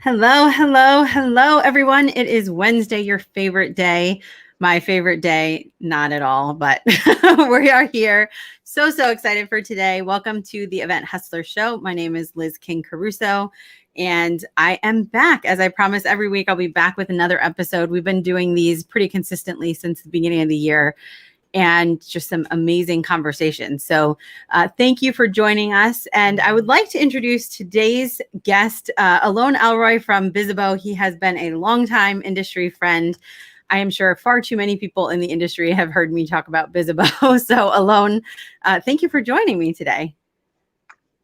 Hello, hello, hello, everyone. It is Wednesday, your favorite day. My favorite day, not at all, but we are here. So excited for today. Welcome to the Event Hustler Show. My name is Liz King Caruso, and I am back. As I promise every week, I'll be back with another episode. We've been doing these pretty consistently since the beginning of the year, and just some amazing conversations. So thank you for joining us. And I would like to introduce today's guest, Alon Alroy from Bizzabo. He has been a longtime industry friend. I am sure far too many people in the industry have heard me talk about Bizzabo. So Alon, thank you for joining me today.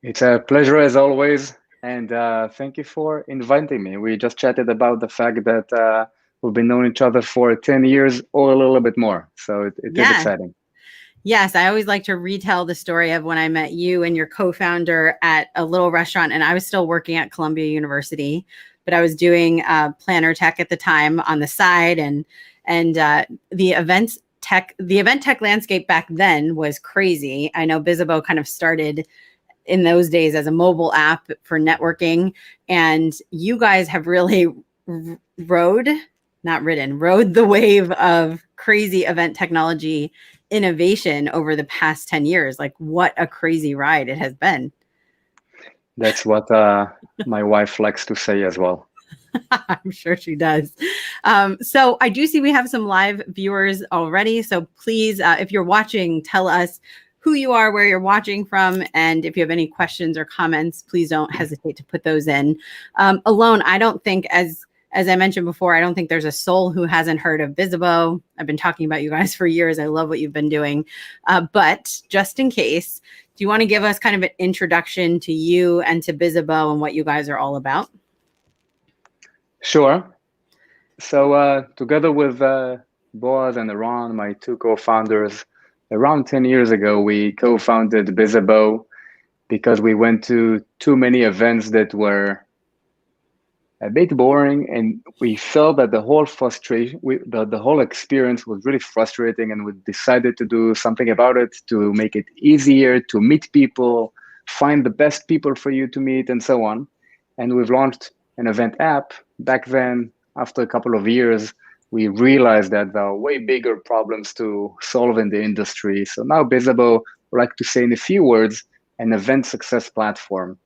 It's a pleasure as always. And thank you for inviting me. We just chatted about the fact that we've been knowing each other for 10 years or a little bit more. So it is exciting. Yes, I always like to retell the story of when I met you and your co-founder at a little restaurant, and I was still working at Columbia University, but I was doing planner tech at the time on the side, and the event tech landscape back then was crazy. I know Bizzabo kind of started in those days as a mobile app for networking, and you guys have really rode the wave of crazy event technology innovation over the past 10 years. Like, what a crazy ride it has been. That's what my wife likes to say as well. I'm sure she does. So I do see we have some live viewers already. So please, if you're watching, tell us who you are, where you're watching from, and if you have any questions or comments, please don't hesitate to put those in. Alon, I don't think, as I mentioned before, I don't think there's a soul who hasn't heard of Bizzabo. I've been talking about you guys for years. I love what you've been doing. But just in case, do you want to give us kind of an introduction to you and to Bizzabo and what you guys are all about? Sure. So together with Boaz and Alon, my two co-founders, around 10 years ago, we co-founded Bizzabo because we went to too many events that were a bit boring, and we felt that the whole the whole experience was really frustrating, and we decided to do something about it to make it easier to meet people, find the best people for you to meet, and so on. And we've launched an event app. Back then, after a couple of years, we realized that there are way bigger problems to solve in the industry. So now Bizzabo, would like to say in a few words, an event success platform.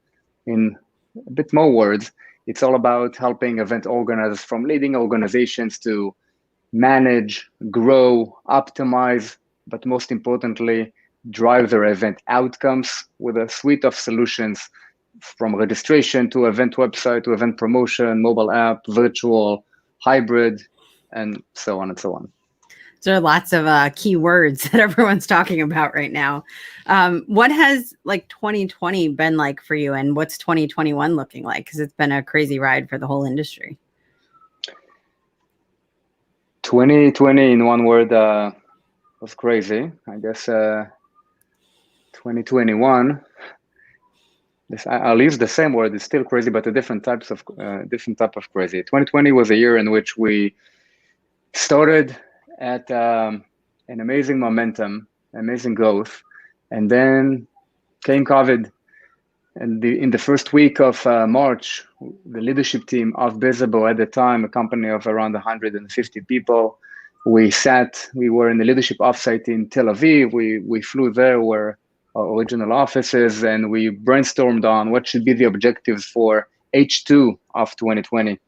In a bit more words, it's all about helping event organizers from leading organizations to manage, grow, optimize, but most importantly, drive their event outcomes with a suite of solutions from registration to event website to event promotion, mobile app, virtual, hybrid, and so on and so on. There are lots of key words that everyone's talking about right now. What has like 2020 been like for you, and what's 2021 looking like? Because it's been a crazy ride for the whole industry. 2020 in one word was crazy. I guess 2021, I'll use the same word, it's still crazy, but a different type of crazy. 2020 was a year in which we started at an amazing momentum, amazing growth, and then came COVID. And in the first week of March, the leadership team of Bizzabo, at the time, a company of around 150 people, we were in the leadership offsite in Tel Aviv. We flew there where our original offices, and we brainstormed on what should be the objectives for H2 of 2020.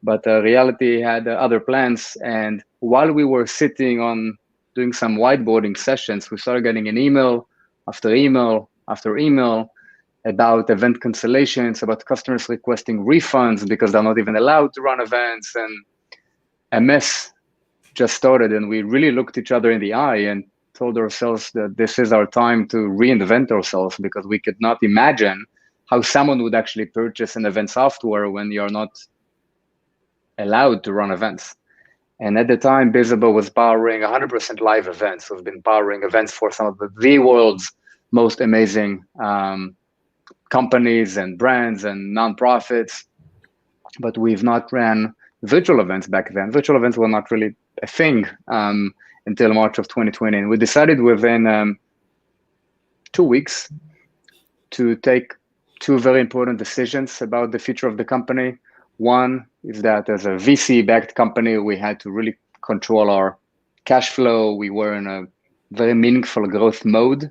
But reality had other plans. And while we were sitting on doing some whiteboarding sessions, we started getting an email after email after email about event cancellations, about customers requesting refunds because they're not even allowed to run events. And a mess just started. And we really looked each other in the eye and told ourselves that this is our time to reinvent ourselves, because we could not imagine how someone would actually purchase an event software when you're not allowed to run events. And at the time, Bizzabo was powering 100% live events. We've been powering events for some of the world's most amazing companies and brands and nonprofits, but we've not ran virtual events back then. Virtual events were not really a thing until March of 2020. And we decided within 2 weeks to take two very important decisions about the future of the company. One is that as a VC-backed company, we had to really control our cash flow. We were in a very meaningful growth mode.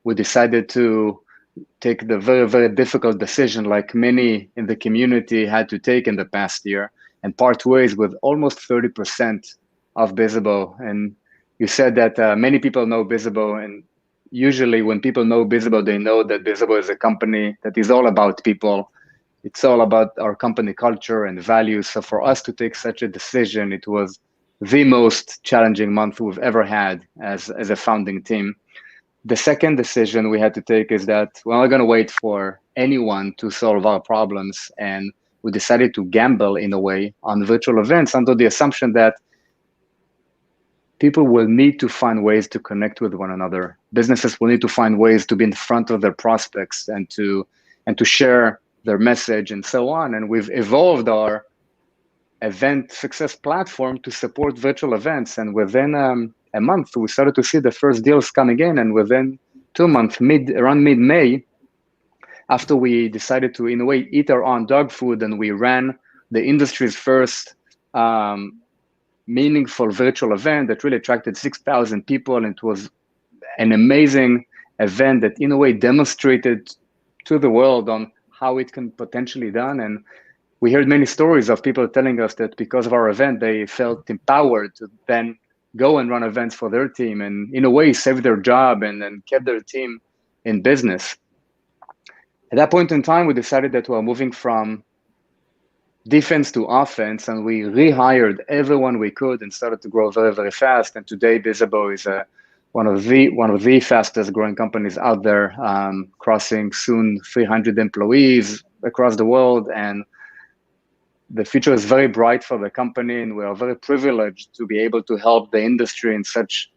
We decided to take the very, very difficult decision, like many in the community had to take in the past year, and part ways with almost 30% of Bizzabo. And you said that many people know Bizzabo, and usually when people know Bizzabo, they know that Bizzabo is a company that is all about people. It's all about our company culture and values. So for us to take such a decision, it was the most challenging month we've ever had as a founding team. The second decision we had to take is that we're not going to wait for anyone to solve our problems. And we decided to gamble in a way on virtual events under the assumption that people will need to find ways to connect with one another. Businesses will need to find ways to be in front of their prospects and to share their message and so on. And we've evolved our event success platform to support virtual events. And within a month, we started to see the first deals coming in. And within 2 months, around mid-May, after we decided to, in a way, eat our own dog food, and we ran the industry's first meaningful virtual event that really attracted 6,000 people. And it was an amazing event that, in a way, demonstrated to the world on how it can potentially done. And we heard many stories of people telling us that because of our event, they felt empowered to then go and run events for their team and in a way save their job and kept their team in business. At that point in time, we decided that we were moving from defense to offense, and we rehired everyone we could and started to grow very, very fast. And today, Bizzabo is one of the fastest growing companies out there, crossing soon 300 employees across the world. And the future is very bright for the company, and we are very privileged to be able to help the industry in such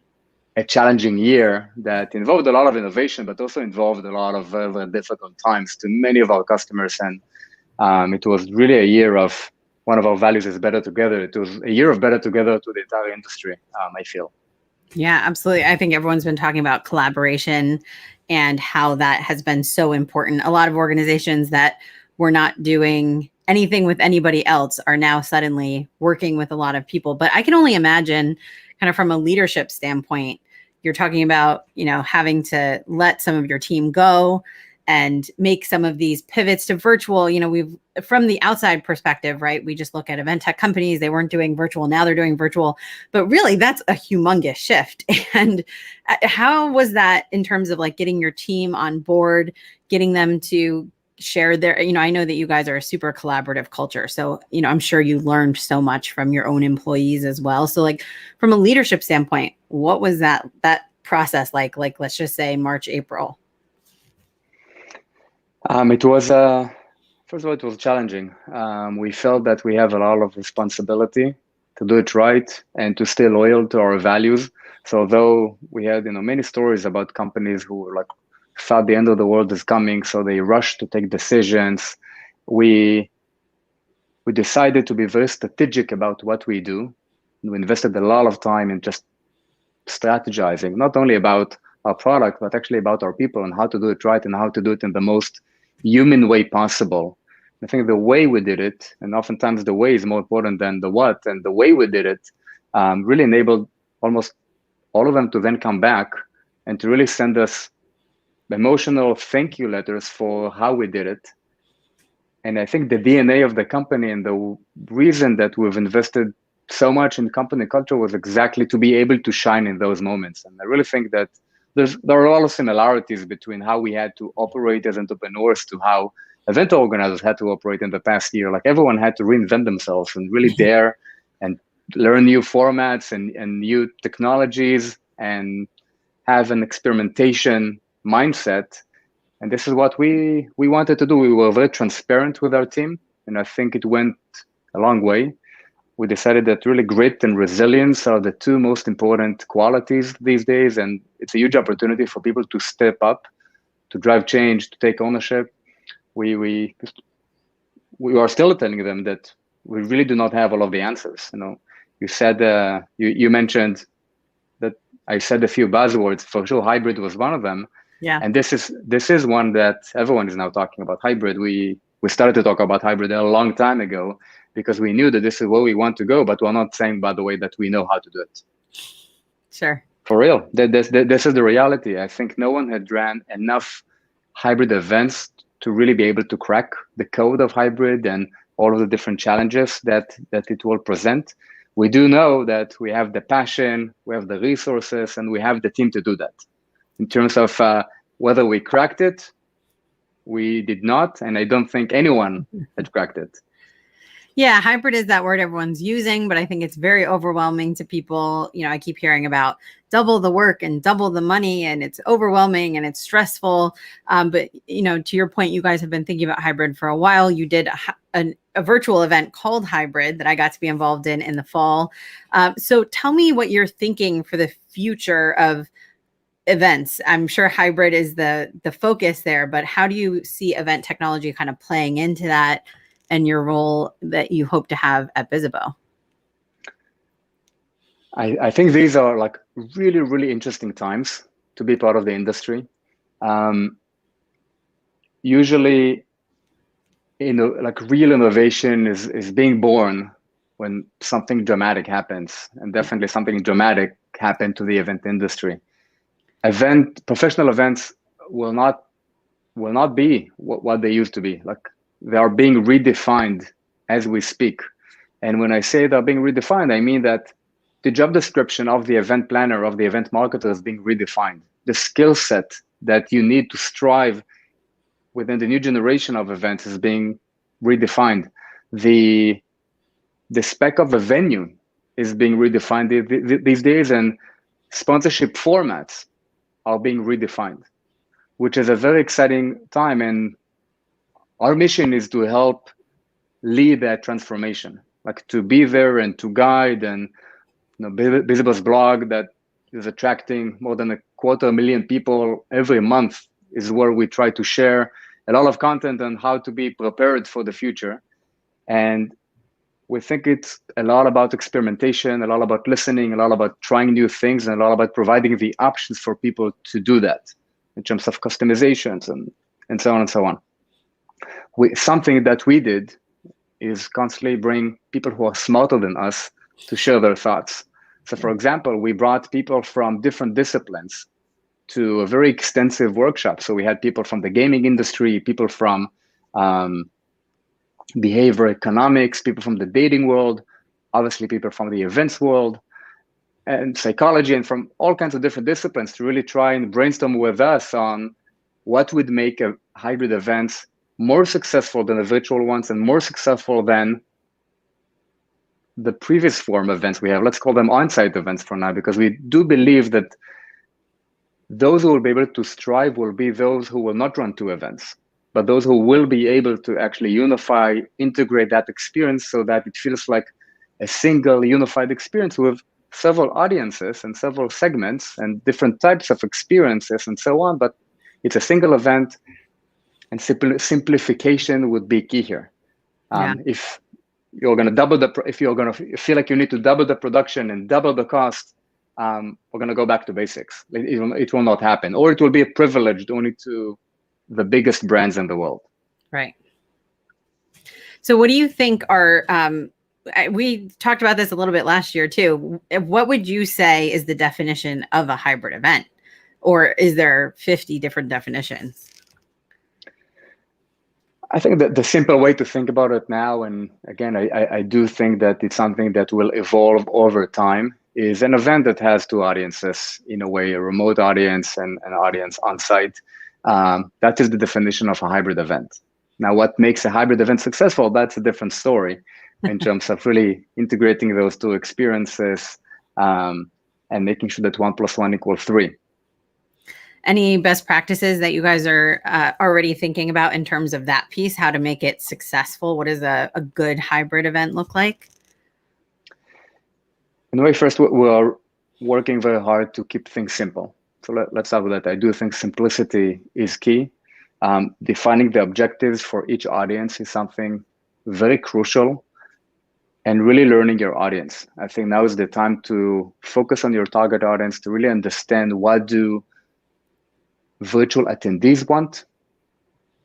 a challenging year that involved a lot of innovation, but also involved a lot of very, very difficult times to many of our customers. And it was really a year of, one of our values is better together. It was a year of better together to the entire industry, I feel. Yeah, absolutely. I think everyone's been talking about collaboration and how that has been so important. A lot of organizations that were not doing anything with anybody else are now suddenly working with a lot of people. But I can only imagine, kind of from a leadership standpoint, you're talking about, having to let some of your team go and make some of these pivots to virtual. We've, from the outside perspective, right? We just look at event tech companies. They weren't doing virtual. Now they're doing virtual. But really, that's a humongous shift. And how was that in terms of like getting your team on board, getting them to share their, I know that you guys are a super collaborative culture. So, I'm sure you learned so much from your own employees as well. So like from a leadership standpoint, what was that process like, let's just say March, April? It was, first of all, it was challenging. We felt that we have a lot of responsibility to do it right and to stay loyal to our values. So although we had, many stories about companies who were like, thought the end of the world is coming, so they rushed to take decisions. We decided to be very strategic about what we do. We invested a lot of time in just strategizing, not only about our product, but actually about our people and how to do it right and how to do it in the most human way possible. I think the way we did it, and oftentimes the way is more important than the what, and the way we did it really enabled almost all of them to then come back and to really send us emotional thank you letters for how we did it. And I think the DNA of the company and the reason that we've invested so much in company culture was exactly to be able to shine in those moments. And I really think that there are a lot of similarities between how we had to operate as entrepreneurs to how event organizers had to operate in the past year. Like everyone had to reinvent themselves and really dare and learn new formats and new technologies and have an experimentation mindset. And this is what we wanted to do. We were very transparent with our team, and I think it went a long way. We decided that really grit and resilience are the two most important qualities these days, and it's a huge opportunity for people to step up, to drive change, to take ownership. We are still telling them that we really do not have all of the answers. You said you mentioned that I said a few buzzwords. For sure, hybrid was one of them. Yeah. And this is one that everyone is now talking about, hybrid. We started to talk about hybrid a long time ago because we knew that this is where we want to go, but we're not saying, by the way, that we know how to do it. Sure. For real, this is the reality. I think no one had ran enough hybrid events to really be able to crack the code of hybrid and all of the different challenges that it will present. We do know that we have the passion, we have the resources, and we have the team to do that. In terms of whether we cracked it, we did not, and I don't think anyone had cracked it. Yeah, hybrid is that word everyone's using, but I think it's very overwhelming to people. You know, I keep hearing about double the work and double the money, and it's overwhelming and it's stressful. But, you know, to your point, you guys have been thinking about hybrid for a while. You did a virtual event called Hybrid that I got to be involved in the fall. So tell me what you're thinking for the future of events. I'm sure hybrid is the focus there, but how do you see event technology kind of playing into that and your role that you hope to have at Bizzabo? I think these are like really, really interesting times to be part of the industry. Usually, you know, like real innovation is being born when something dramatic happens, and definitely something dramatic happened to the event industry. Professional events will not be what they used to be. Like, they are being redefined as we speak. And when I say they're being redefined, I mean that the job description of the event planner, of the event marketer, is being redefined. The skill set that you need to strive within the new generation of events is being redefined. The spec of a venue is being redefined these days, and sponsorship formats are being redefined, which is a very exciting time. And our mission is to help lead that transformation, like to be there and to guide. And you know, Bizzabo's blog that is attracting more than 250,000 people every month is where we try to share a lot of content on how to be prepared for the future. And we think it's a lot about experimentation, a lot about listening, a lot about trying new things, and a lot about providing the options for people to do that in terms of customizations and so on and so on. Something that we did is constantly bring people who are smarter than us to share their thoughts. So for example, we brought people from different disciplines to a very extensive workshop. So we had people from the gaming industry, people from behavior economics, people from the dating world, obviously people from the events world, and psychology, and from all kinds of different disciplines to really try and brainstorm with us on what would make a hybrid events more successful than the virtual ones and more successful than the previous form events we have. Let's call them on-site events for now, because we do believe that those who will be able to strive will be those who will not run two events, but those who will be able to actually unify, integrate that experience so that it feels like a single unified experience with several audiences and several segments and different types of experiences and so on. But it's a single event, and simplification would be key here. If you're going to if you're going to feel like you need to double the production and double the cost, we're going to go back to basics. It will not happen, or it will be privileged only to the biggest brands in the world. Right. So what do you think are, we talked about this a little bit last year too. What would you say is the definition of a hybrid event? Or is there 50 different definitions? I think that the simple way to think about it now, and again, I do think that it's something that will evolve over time, is an event that has two audiences, in a way, a remote audience and an audience on site. That is the definition of a hybrid event. Now, what makes a hybrid event successful, that's a different story in terms of really integrating those two experiences and making sure that 1 + 1 = 3. Any best practices that you guys are already thinking about in terms of that piece, how to make it successful? What does a good hybrid event look like? In a way, first, we are working very hard to keep things simple. So let's start with that. I do think simplicity is key. Defining the objectives for each audience is something very crucial, and really learning your audience. I think now is the time to focus on your target audience, to really understand what do virtual attendees want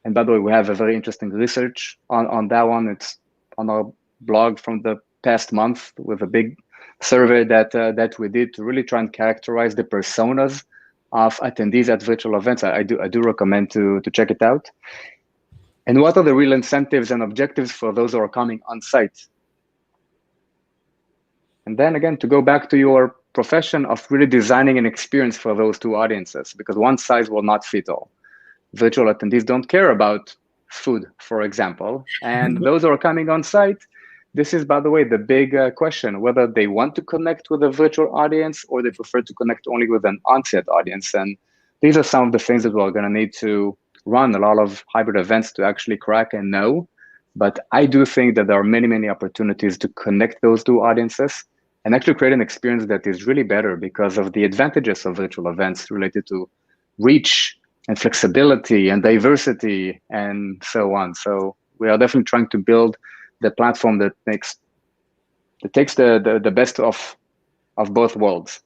And by the way, we have a very interesting research on that one. It's on our blog from the past month with a big survey that we did to really try and characterize the personas of attendees at virtual events. I do recommend to check it out. And what are the real incentives and objectives for those who are coming on site? And then again, to go back to your profession of really designing an experience for those two audiences, because one size will not fit all. Virtual attendees don't care about food, for example. And those who are coming on site, this is, by the way, the big question, whether they want to connect with a virtual audience or they prefer to connect only with an on-site audience. And these are some of the things that we're going to need to run a lot of hybrid events to actually crack and know. But I do think that there are many, many opportunities to connect those two audiences and actually create an experience that is really better because of the advantages of virtual events related to reach and flexibility and diversity and so on. So we are definitely trying to build the platform that takes the best of both worlds.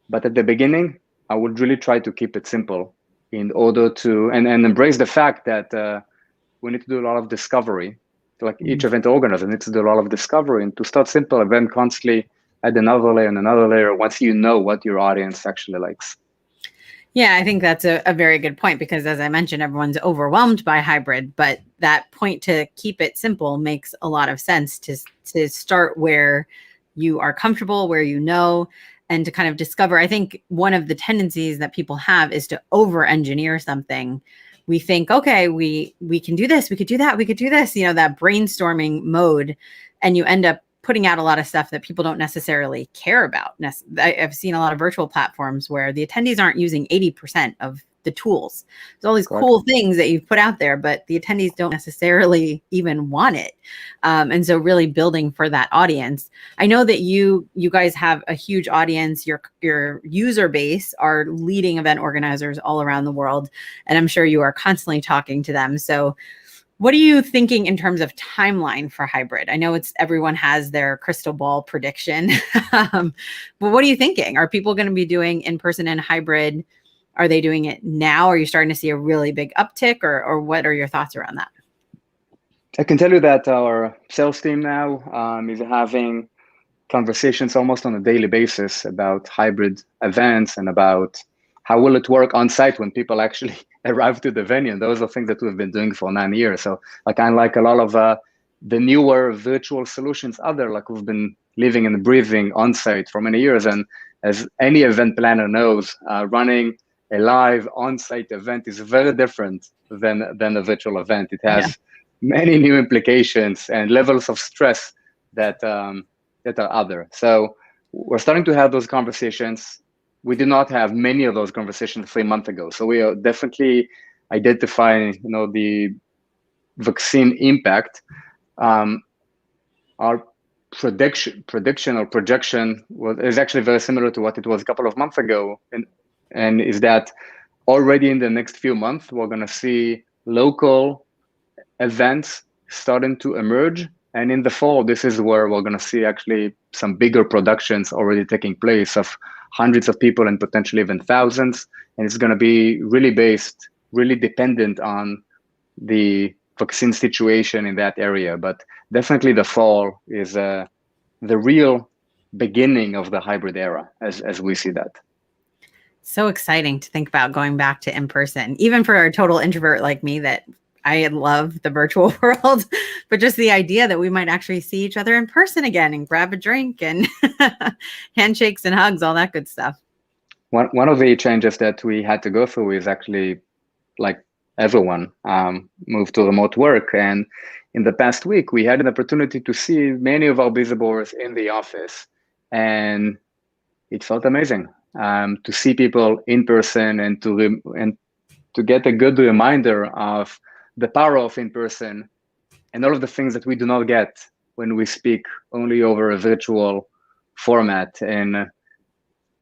But at the beginning, I would really try to keep it simple in order to and embrace the fact that we need to do a lot of discovery. Like each event organizer needs to do a lot of discovery, and to start simple and then constantly add another layer and another layer once you know what your audience actually likes. Yeah, I think that's a very good point because, as I mentioned, everyone's overwhelmed by hybrid, but that point to keep it simple makes a lot of sense to start where you are comfortable, where you know, and to kind of discover. I think one of the tendencies that people have is to over-engineer something. We think, okay, we can do this, we could do that, we could do this, that brainstorming mode, and you end up putting out a lot of stuff that people don't necessarily care about. I've seen a lot of virtual platforms where the attendees aren't using 80% of the tools. There's all these cool things that you've put out there, but the attendees don't necessarily even want it. And so really building for that audience. I know that you guys have a huge audience. Your user base are leading event organizers all around the world. And I'm sure you are constantly talking to them. So what are you thinking in terms of timeline for hybrid? I know everyone has their crystal ball prediction, but what are you thinking? Are people going to be doing in-person and hybrid? Are they doing it now? Are you starting to see a really big uptick, or what are your thoughts around that? I can tell you that our sales team now is having conversations almost on a daily basis about hybrid events and about how will it work on site when people actually arrive to the venue. And those are things that we've been doing for 9 years. So like unlike a lot of the newer virtual solutions out there, like we've been living and breathing on site for many years. And as any event planner knows, running a live on-site event is very different than a virtual event. It has many new implications and levels of stress that are other. So we're starting to have those conversations. We did not have many of those conversations 3 months ago. So we are definitely identifying, the vaccine impact. Our prediction or projection is actually very similar to what it was a couple of months ago, and is that already in the next few months we're going to see local events starting to emerge, and in the fall this is where we're going to see actually some bigger productions already taking place of hundreds of people and potentially even thousands, and it's going to be really dependent on the vaccine situation in that area. But definitely the fall is the real beginning of the hybrid era as we see that. So exciting to think about going back to in-person, even for a total introvert like me that I love the virtual world, but just the idea that we might actually see each other in person again and grab a drink and handshakes and hugs, all that good stuff. One of the changes that we had to go through is actually, like everyone, moved to remote work. And in the past week, we had an opportunity to see many of our Bizzaboers in the office, and it felt amazing to see people in person and to get a good reminder of the power of in-person and all of the things that we do not get when we speak only over a virtual format. And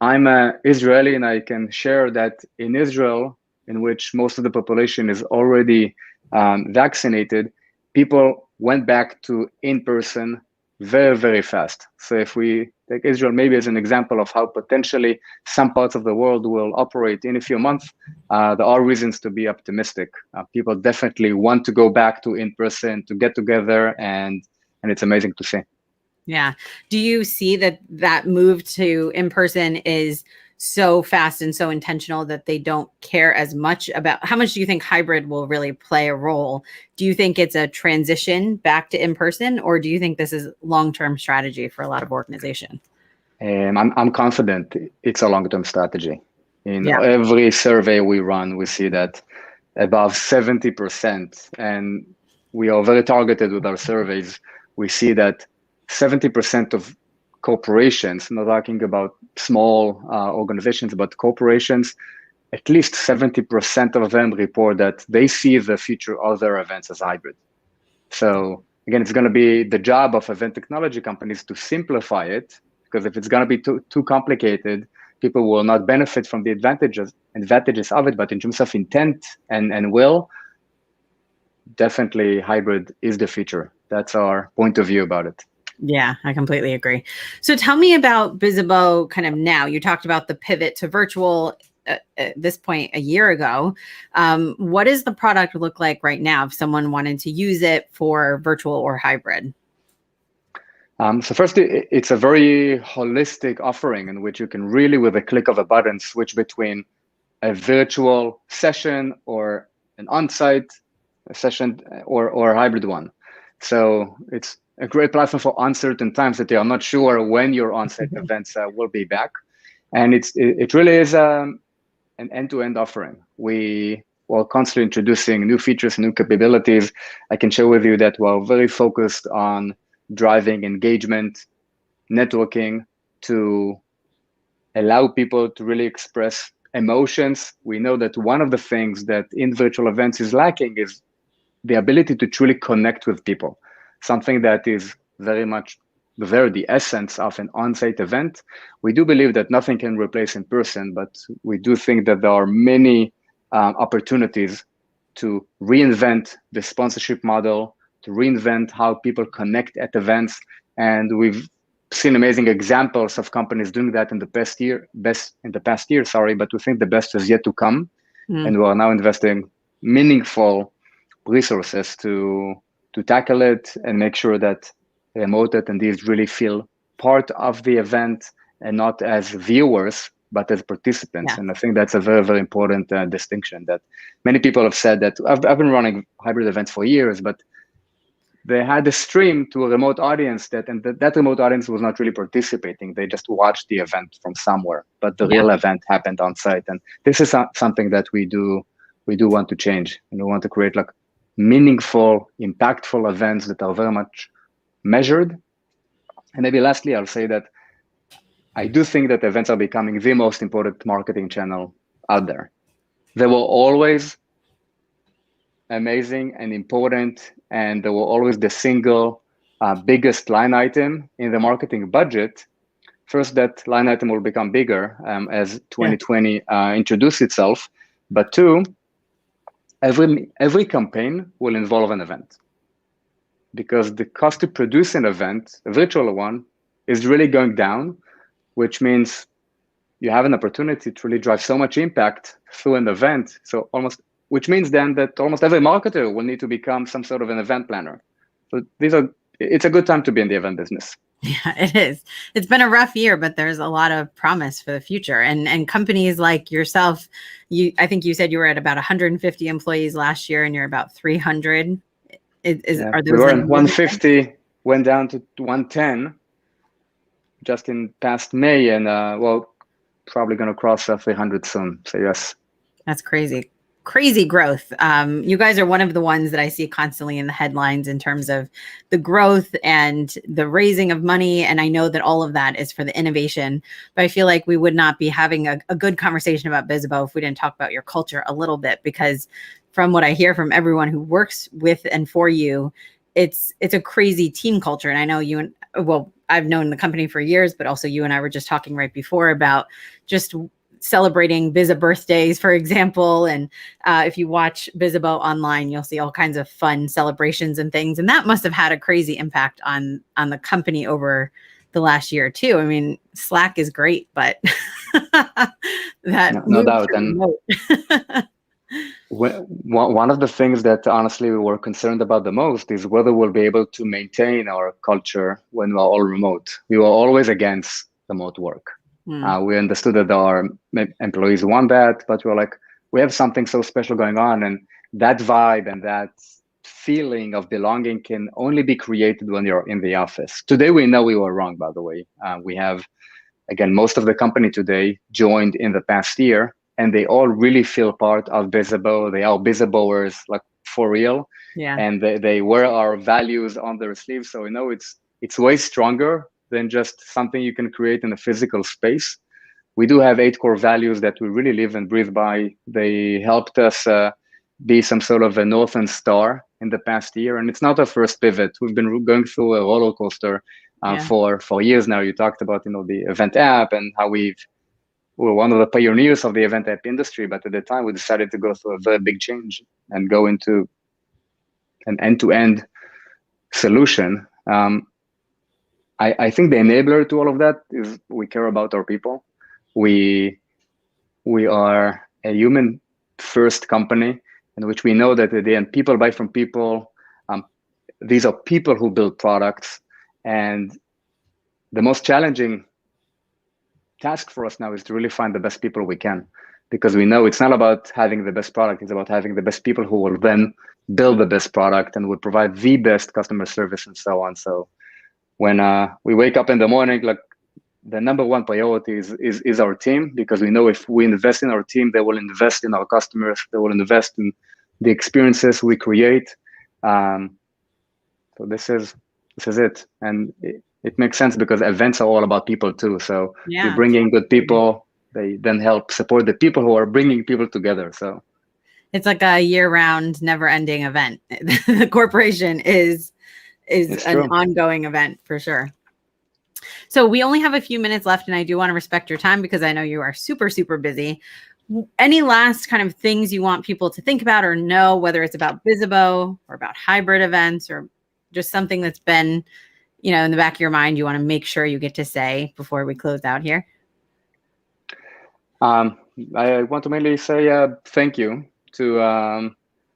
I'm Israeli, and I can share that in Israel, in which most of the population is already vaccinated, people went back to in-person very, very fast. So if we take Israel maybe as an example of how potentially some parts of the world will operate in a few months. There are reasons to be optimistic. People definitely want to go back to in-person, to get together, and it's amazing to see. Yeah. Do you see that move to in-person is so fast and so intentional that they don't care as much about how much do you think hybrid will really play a role? Do you think it's a transition back to in-person, or do you think this is long-term strategy for a lot of organizations? I'm confident it's a long-term strategy. In Yeah. every survey we run, we see that above 70%, and we are very targeted with our surveys. We see that 70% of corporations, not talking about small organizations, but corporations, at least 70% of them report that they see the future of their events as hybrid. So again, it's going to be the job of event technology companies to simplify it, because if it's going to be too complicated, people will not benefit from the advantages of it. But in terms of intent and will, definitely hybrid is the future. That's our point of view about it. Yeah, I completely agree. So tell me about Bizzabo kind of now. You talked about the pivot to virtual at this point a year ago. What does the product look like right now if someone wanted to use it for virtual or hybrid? So first, it's a very holistic offering in which you can really, with a click of a button, switch between a virtual session or an on-site session or a hybrid one. So it's a great platform for uncertain times that you are not sure when your on-site events will be back. And it really is an end-to-end offering. We're constantly introducing new features, new capabilities. I can share with you that we're very focused on driving engagement, networking, to allow people to really express emotions. We know that one of the things that in virtual events is lacking is the ability to truly connect with people, something that is very much the essence of an on-site event. We do believe that nothing can replace in person, but we do think that there are many opportunities to reinvent the sponsorship model, to reinvent how people connect at events. And we've seen amazing examples of companies doing that in the past year, but we think the best is yet to come. And we are now investing meaningful resources to tackle it and make sure that remote attendees really feel part of the event and not as viewers, but as participants. Yeah. And I think that's a very, very important distinction that many people have said that I've been running hybrid events for years, but they had a stream to a remote audience that remote audience was not really participating. They just watched the event from somewhere, but the real event happened on site. And this is something that we do want to change. And we want to create like meaningful, impactful events that are very much measured. And maybe lastly, I'll say that I do think that events are becoming the most important marketing channel out there. They were always amazing and important, and they were always the single biggest line item in the marketing budget. First, that line item will become bigger as 2020 introduced itself. But two, every campaign will involve an event, because the cost to produce an event, a virtual one, is really going down, which means you have an opportunity to really drive so much impact through an event. Which means then that almost every marketer will need to become some sort of an event planner. So it's a good time to be in the event business. Yeah, it is. It's been a rough year, but there's a lot of promise for the future. And companies like yourself, I think you said you were at about 150 employees last year, and you're about 300. Are those? We were at 150, went down to 110 just in past May, and probably going to cross 300 soon. So yes, that's crazy. Crazy growth. You guys are one of the ones that I see constantly in the headlines in terms of the growth and the raising of money. And I know that all of that is for the innovation, but I feel like we would not be having a good conversation about Bizzabo if we didn't talk about your culture a little bit, because from what I hear from everyone who works with and for you, it's a crazy team culture. And I know I've known the company for years, but also you and I were just talking right before about just celebrating Bizza birthdays, for example. And if you watch Bizzabo online, you'll see all kinds of fun celebrations and things. And that must have had a crazy impact on the company over the last year too. I mean, Slack is great, but that No move doubt. to And remote. one of the things that honestly we were concerned about the most is whether we'll be able to maintain our culture when we're all remote. We were always against remote work. We understood that our employees want that, but we're like, we have something so special going on, and that vibe and that feeling of belonging can only be created when you're in the office. Today, we know we were wrong, by the way. We have, again, most of the company today joined in the past year, and they all really feel part of Bizzabo. They are Bizzaboers, like for real. Yeah. And they wear our values on their sleeves. So we know it's way stronger than just something you can create in a physical space. We do have 8 core values that we really live and breathe by. They helped us be some sort of a northern star in the past year. And it's not our first pivot. We've been going through a roller coaster for years now. You talked about, the event app and how we're one of the pioneers of the event app industry. But at the time, we decided to go through a very big change and go into an end-to-end solution. I think the enabler to all of that is we care about our people. We are a human first company in which we know that at the end, people buy from people. These are people who build products. And the most challenging task for us now is to really find the best people we can, because we know it's not about having the best product. It's about having the best people who will then build the best product and will provide the best customer service and so on. So when we wake up in the morning, like the number one priority is our team, because we know if we invest in our team, they will invest in our customers. They will invest in the experiences we create. So this is it. And it makes sense because events are all about people too. So you bring in good people, they then help support the people who are bringing people together. So it's like a year-round, never-ending event. The corporation is an ongoing event for sure. So we only have a few minutes left, and I do want to respect your time because I know you are super, super busy. Any last kind of things you want people to think about or know, whether it's about Bizzabo or about hybrid events or just something that's been, in the back of your mind, you want to make sure you get to say before we close out here? I want to mainly say thank you to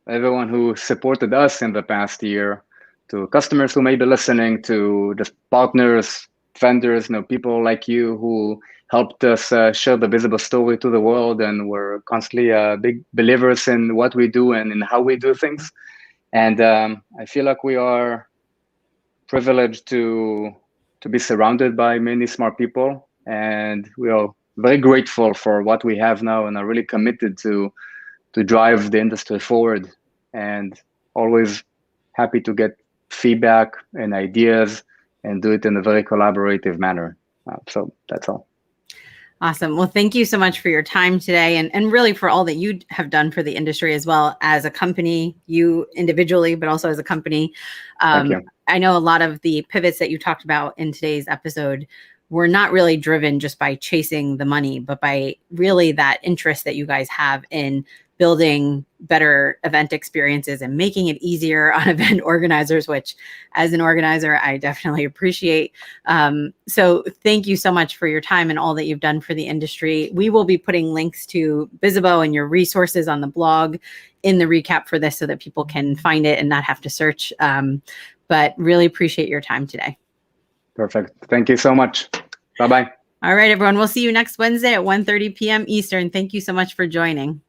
everyone who supported us in the past year, to customers who may be listening, to the partners, vendors, people like you who helped us share the Bizzabo story to the world, and we're constantly big believers in what we do and in how we do things. And I feel like we are privileged to be surrounded by many smart people, and we are very grateful for what we have now and are really committed to drive the industry forward, and always happy to get feedback and ideas and do it in a very collaborative manner. So that's all. Awesome. Well, thank you so much for your time today, and really for all that you have done for the industry as well as a company, you individually, but also as a company. Thank you. I know a lot of the pivots that you talked about in today's episode were not really driven just by chasing the money, but by really that interest that you guys have in building better event experiences and making it easier on event organizers, which as an organizer, I definitely appreciate. So thank you so much for your time and all that you've done for the industry. We will be putting links to Bizzabo and your resources on the blog in the recap for this so that people can find it and not have to search. But really appreciate your time today. Perfect. Thank you so much. Bye-bye. All right, everyone. We'll see you next Wednesday at 1:30 p.m. Eastern. Thank you so much for joining.